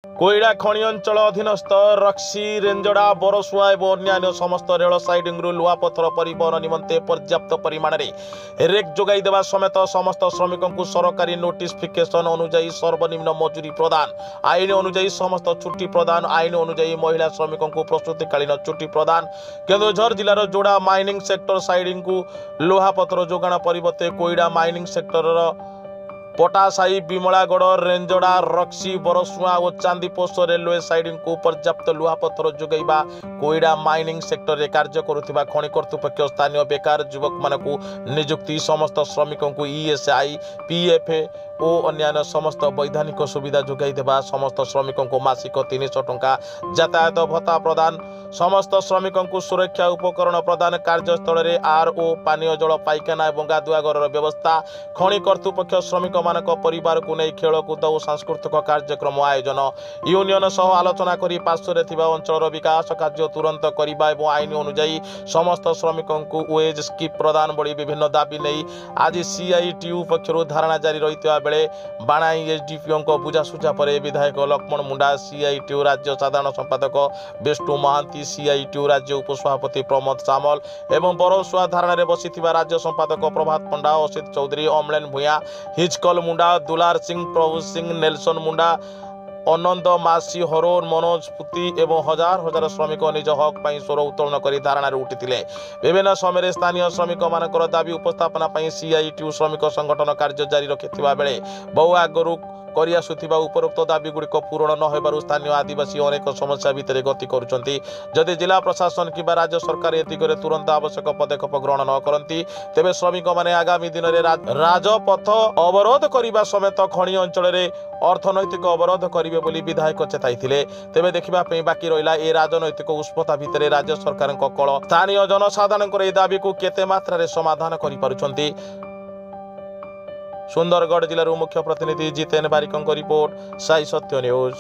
कोईड़ा खଣି अंचल अधीनस्थ रक्सी रेंजड़ा बरसुआ और अन्य समस्त रेल साइडिंग लुहापथर परिवहन निमंते पर्याप्त परिमाण में रेक जोगाई देवा समेत समस्त श्रमिकों को सरकारी नोटिफिकेशन अनुजाई सर्वनिम्न मजूरी प्रदान, आईन अनुजाई समस्त छुट्टी प्रदान, आईन अनुजाई महिला श्रमिकों को प्रस्तुतिकालीन छुट्टी प्रदान। केन्दुझर जिलार जोड़ा माइनिंग सेक्टर साइडिंग को लुहापथर जोगाण परिवर्ते कोईड़ा माइनिंग सेक्टर पटासाई विमलागढ़ रेंजड़ा रक्सी बरसुआ और चांदीपोष रेलवे साइडिंग को पर्याप्त लुहापथर जोगाइबा कोईड़ा माइनिंग सेक्टर में कार्य करुवा खनि कर्तृपक्ष स्थानीय बेकार युवक मानक नियुक्ति, समस्त श्रमिकों को ईएसआई पीएफए और अन्य समस्त वैधानिक सुविधा जोगाई देवा, समस्त श्रमिकों को मासिक 300 टंका यातायात भत्ता प्रदान, समस्त श्रमिकों को सुरक्षा उपकरण प्रदान, कार्यस्थल में आरओ पानीय जल पाइखाना और गाधुआघर व्यवस्था, खनि कर्तृपक्ष श्रमिक मानक परिवार को नहीं खेलकूद और सांस्कृतिक कार्यक्रम आयोजन, यूनियन सह आलोचना करी पार्श्व अंचल विकास कार्य तुरंत करने और आईन अनुजाई समस्त श्रमिकों को वेज स्किप प्रदान भली विभिन्न दाबी नहीं आज सीआईटीयू पक्षर धारणा जारी रही बेले बाणाई एसडीपीओ को बुझासुझा पर विधायक लक्ष्मण मुंडा, सीआईटीयू राज्य साधारण संपादक विष्णु महांती, सीआईटीयू राज्य उपसभापति प्रमोद सामल एवं बरसुआ धारणा बसी राज्य संपादक प्रभात पंडा, असित चौधरी, अमलेन भूया, हिचकल मुंडा, दुलार सिंह, प्रभु सिंह, नेल्सन मुंडा, अनंत मासी, हरोन, मनोज पुती एवं हजार हजार श्रमिक निज हक पर स्वर उत्तोलन कर धारणा उठी। विभिन्न समय स्थानीय श्रमिक मानकर दाबी उपस्थापना सीआईटीयू श्रमिक संगठन कार्य जारी रखिथिबा बेले बहु आगरू करिआसुथिबा उपरोक्त दाबी गुड़िक पूरण न होबारु स्थानीय आदिवासी अनेक समस्या भितर गति करुछंती। जदि जिला प्रशासन किंबा राज्य सरकार ए दिगरे तुरंत आवश्यक पदक्षेप ग्रहण न करती तेबे श्रमिक माने आगामी दिन में राजपथ अवरोध करने समेत खनि अंचल में अर्थनैतिक अवरोध करेंगे बोली विधायक चेताई। तेबे देखा बाकी रहा ए राजनैतिक उष्मता भितर राज्य सरकार कल स्थानीय जनसाधारण ए दाबी को केते मात्रा समाधान करिपारुछंती। सुंदरगढ़ जिलार मुख्य प्रतिनिधि जितेन बारिकों रिपोर्ट, साई सत्य न्यूज।